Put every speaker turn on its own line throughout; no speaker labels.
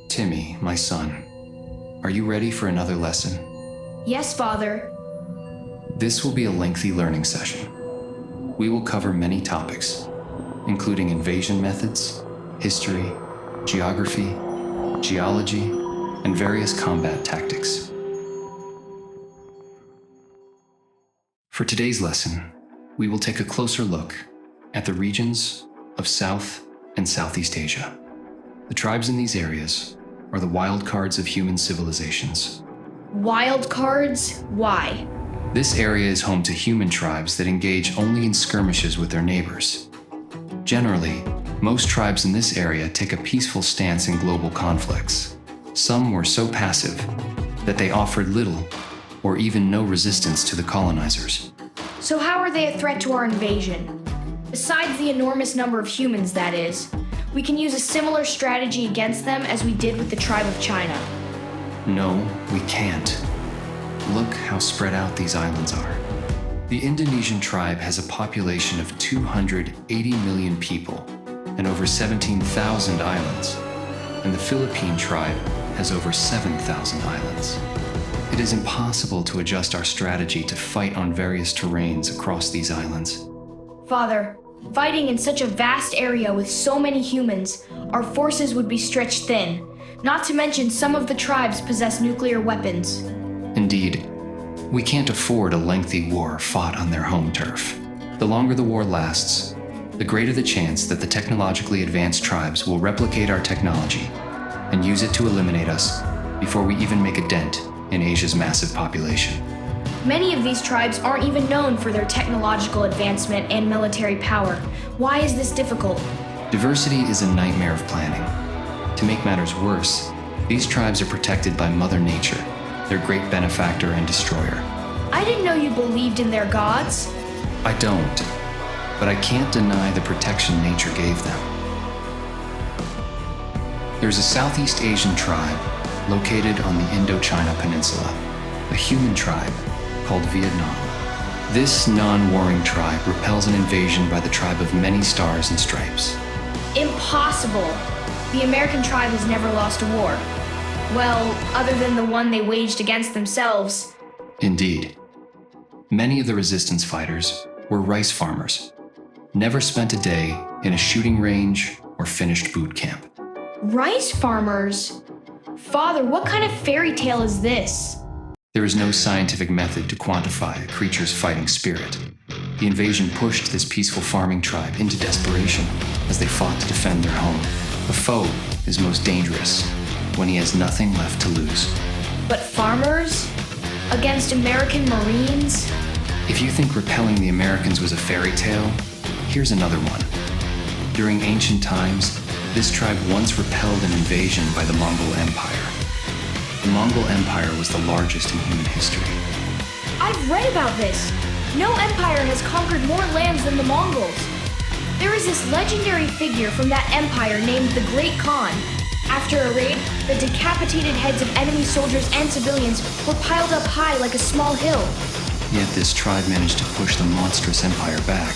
Timmy, my son, are you ready for another lesson?
Yes, Father.
This will be a lengthy learning session. We will cover many topics, including invasion methods, history, geography, geology, and various combat tactics. For today's lesson, we will take a closer look at the regions of South and Southeast Asia. The tribes in these areas are the wild cards of human civilizations.
Wild cards? Why?
This area is home to human tribes that engage only in skirmishes with their neighbors. Generally, most tribes in this area take a peaceful stance in global conflicts. Some were so passive that they offered little or even no resistance to the colonizers.
So how are they a threat to our invasion? Besides the enormous number of humans, that is, we can use a similar strategy against them as we did with the tribe of China.
No, we can't. Look how spread out these islands are. The Indonesian tribe has a population of 280 million people and over 17,000 islands, and the Philippine tribe has over 7,000 islands. It is impossible to adjust our strategy to fight on various terrains across these islands.
Father, fighting in such a vast area with so many humans, our forces would be stretched thin. Not to mention some of the tribes possess nuclear weapons.
Indeed, we can't afford a lengthy war fought on their home turf. The longer the war lasts, the greater the chance that the technologically advanced tribes will replicate our technology and use it to eliminate us before we even make a dent in Asia's massive population.
Many of these tribes aren't even known for their technological advancement and military power. Why is this difficult?
Diversity is a nightmare of planning. To make matters worse, these tribes are protected by Mother Nature, their great benefactor and destroyer.
I didn't know you believed in their gods.
I don't, but I can't deny the protection nature gave them. There's a Southeast Asian tribe located on the Indochina Peninsula, a human tribe called Vietnam. This non-warring tribe repels an invasion by the tribe of many stars and stripes.
Impossible! The American tribe has never lost a war. Well, other than the one they waged against themselves.
Indeed. Many of the resistance fighters were rice farmers, never spent a day in a shooting range or finished boot camp.
Rice farmers? Father, what kind of fairy tale is this?
There is no scientific method to quantify a creature's fighting spirit. The invasion pushed this peaceful farming tribe into desperation as they fought to defend their home. A foe is most dangerous when he has nothing left to lose.
But farmers? Against American Marines?
If you think repelling the Americans was a fairy tale, here's another one. During ancient times, this tribe once repelled an invasion by the Mongol Empire. The Mongol Empire was the largest in human history.
I've read about this. No empire has conquered more lands than the Mongols. There is this legendary figure from that empire named the Great Khan. After a raid, the decapitated heads of enemy soldiers and civilians were piled up high like a small hill.
Yet this tribe managed to push the monstrous empire back,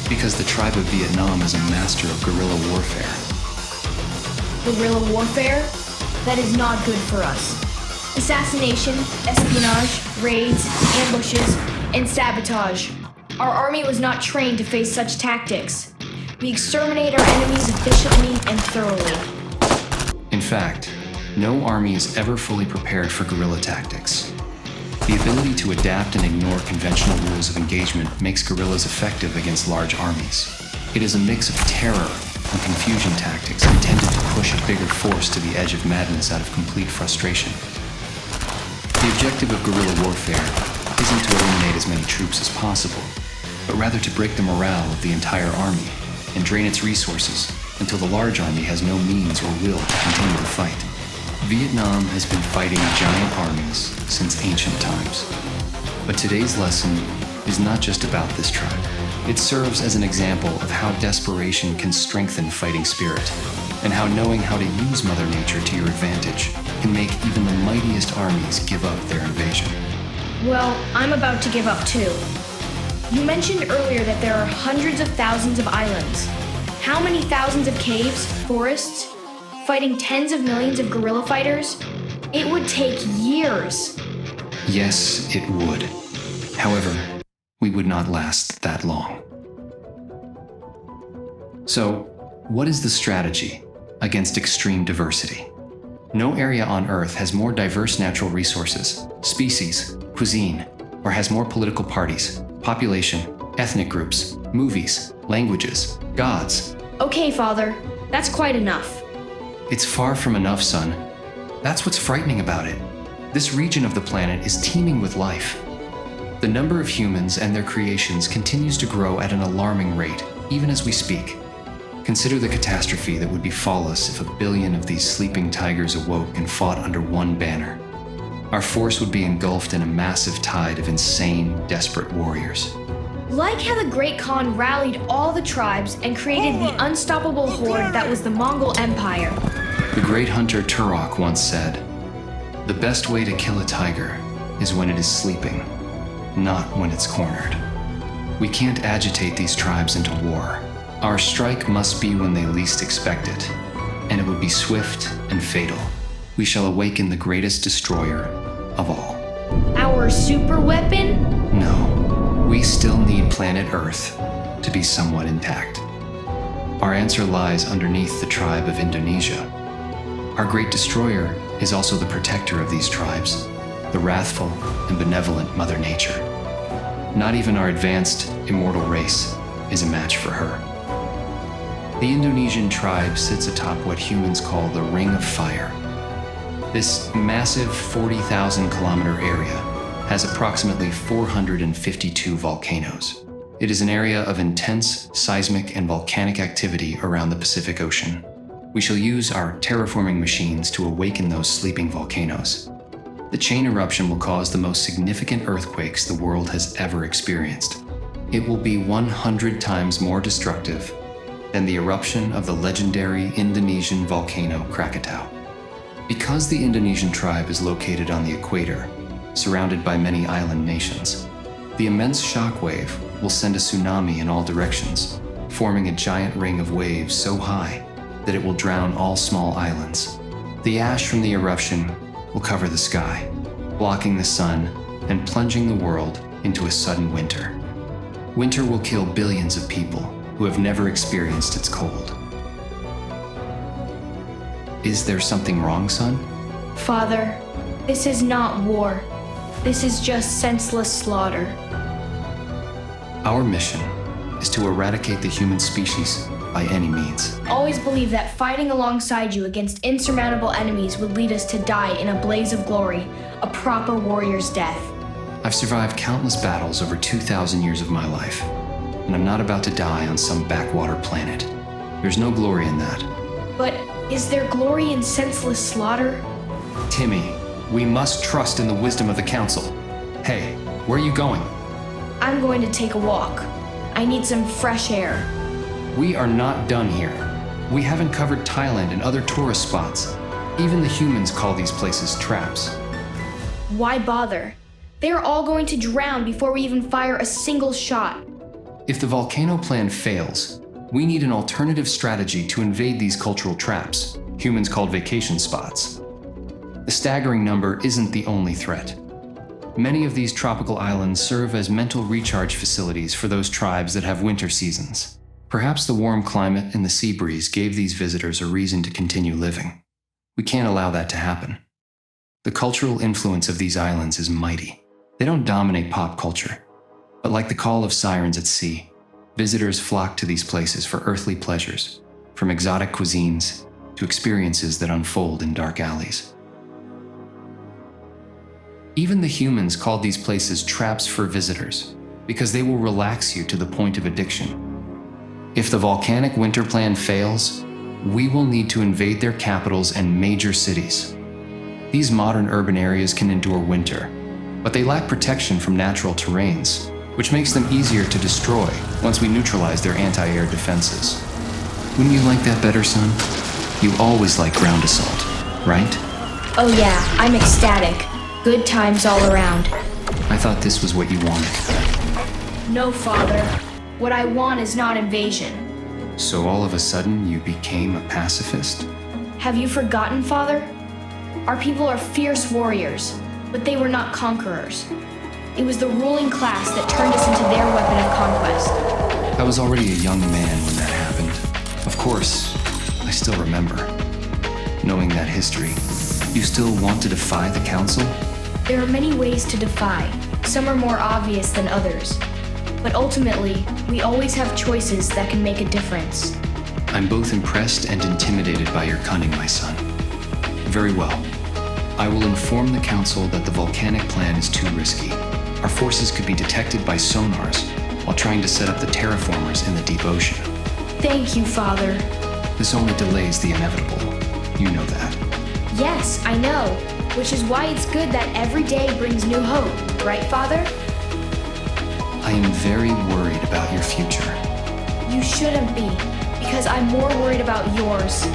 because the tribe of Vietnam is a master of guerrilla warfare.
Guerrilla warfare? That is not good for us. Assassination, espionage, raids, ambushes, and sabotage. Our army was not trained to face such tactics. We exterminate our enemies efficiently and thoroughly.
In fact, no army is ever fully prepared for guerrilla tactics. The ability to adapt and ignore conventional rules of engagement makes guerrillas effective against large armies. It is a mix of terror and confusion tactics intended to push a bigger force to the edge of madness out of complete frustration. The objective of guerrilla warfare isn't to eliminate as many troops as possible, but rather to break the morale of the entire army and drain its resources until the large army has no means or will to continue the fight. Vietnam has been fighting giant armies since ancient times. But today's lesson is not just about this tribe. It serves as an example of how desperation can strengthen fighting spirit, and how knowing how to use Mother Nature to your advantage can make even the mightiest armies give up their invasion.
Well, I'm about to give up too. You mentioned earlier that there are hundreds of thousands of islands. How many thousands of caves, forests, fighting tens of millions of guerrilla fighters? It would take years.
Yes, it would. However, we would not last that long. So, what is the strategy against extreme diversity? No area on Earth has more diverse natural resources, species, cuisine, or has more political parties, population, ethnic groups, movies, languages, gods.
Okay, Father, that's quite enough.
It's far from enough, son. That's what's frightening about it. This region of the planet is teeming with life. The number of humans and their creations continues to grow at an alarming rate, even as we speak. Consider the catastrophe that would befall us if 1 billion of these sleeping tigers awoke and fought under one banner. Our force would be engulfed in a massive tide of insane, desperate warriors.
Like how the Great Khan rallied all the tribes and created the unstoppable horde that was the Mongol Empire.
The great hunter Turok once said, "The best way to kill a tiger is when it is sleeping, not when it's cornered." We can't agitate these tribes into war. Our strike must be when they least expect it, and it would be swift and fatal. We shall awaken the greatest destroyer of all.
Our super weapon?
No, we still need planet Earth to be somewhat intact. Our answer lies underneath the tribe of Indonesia. Our great destroyer is also the protector of these tribes, the wrathful and benevolent Mother Nature. Not even our advanced, immortal race is a match for her. The Indonesian tribe sits atop what humans call the Ring of Fire. This massive 40,000 kilometer area has approximately 452 volcanoes. It is an area of intense seismic and volcanic activity around the Pacific Ocean. We shall use our terraforming machines to awaken those sleeping volcanoes. The chain eruption will cause the most significant earthquakes the world has ever experienced. It will be 100 times more destructive than the eruption of the legendary Indonesian volcano Krakatau. Because the Indonesian tribe is located on the equator, surrounded by many island nations, the immense shock wave will send a tsunami in all directions, forming a giant ring of waves so high that it will drown all small islands. The ash from the eruption will cover the sky, blocking the sun and plunging the world into a sudden winter. Winter will kill billions of people who have never experienced its cold. Is there something wrong, son?
Father, this is not war. This is just senseless slaughter.
Our mission is to eradicate the human species by any means.
Always believe that fighting alongside you against insurmountable enemies would lead us to die in a blaze of glory, a proper warrior's death.
I've survived countless battles over 2,000 years of my life, and I'm not about to die on some backwater planet. There's no glory in that.
But is there glory in senseless slaughter?
Timmy, we must trust in the wisdom of the Council. Hey, where are you going?
I'm going to take a walk. I need some fresh air.
We are not done here. We haven't covered Thailand and other tourist spots. Even the humans call these places traps.
Why bother? They are all going to drown before we even fire a single shot.
If the volcano plan fails, we need an alternative strategy to invade these cultural traps, humans called vacation spots. The staggering number isn't the only threat. Many of these tropical islands serve as mental recharge facilities for those tribes that have winter seasons. Perhaps the warm climate and the sea breeze gave these visitors a reason to continue living. We can't allow that to happen. The cultural influence of these islands is mighty. They don't dominate pop culture, but like the call of sirens at sea, visitors flock to these places for earthly pleasures, from exotic cuisines to experiences that unfold in dark alleys. Even the humans called these places traps for visitors because they will relax you to the point of addiction. If the volcanic winter plan fails, we will need to invade their capitals and major cities. These modern urban areas can endure winter, but they lack protection from natural terrains, which makes them easier to destroy once we neutralize their anti-air defenses. Wouldn't you like that better, son? You always like ground assault, right?
Oh yeah, I'm ecstatic. Good times all around.
I thought this was what you wanted.
No, Father. What I want is not invasion.
So all of a sudden you became a pacifist?
Have you forgotten, Father? Our people are fierce warriors, but they were not conquerors. It was the ruling class that turned us into their weapon of conquest.
I was already a young man when that happened. Of course, I still remember. Knowing that history, you still want to defy the Council?
There are many ways to defy. Some are more obvious than others. But ultimately, we always have choices that can make a difference.
I'm both impressed and intimidated by your cunning, my son. Very well. I will inform the Council that the volcanic plan is too risky. Our forces could be detected by sonars while trying to set up the terraformers in the deep ocean.
Thank you, Father.
This only delays the inevitable. You know that.
Yes, I know. Which is why it's good that every day brings new hope, right, Father?
I am very worried about your future.
You shouldn't be, because I'm more worried about yours.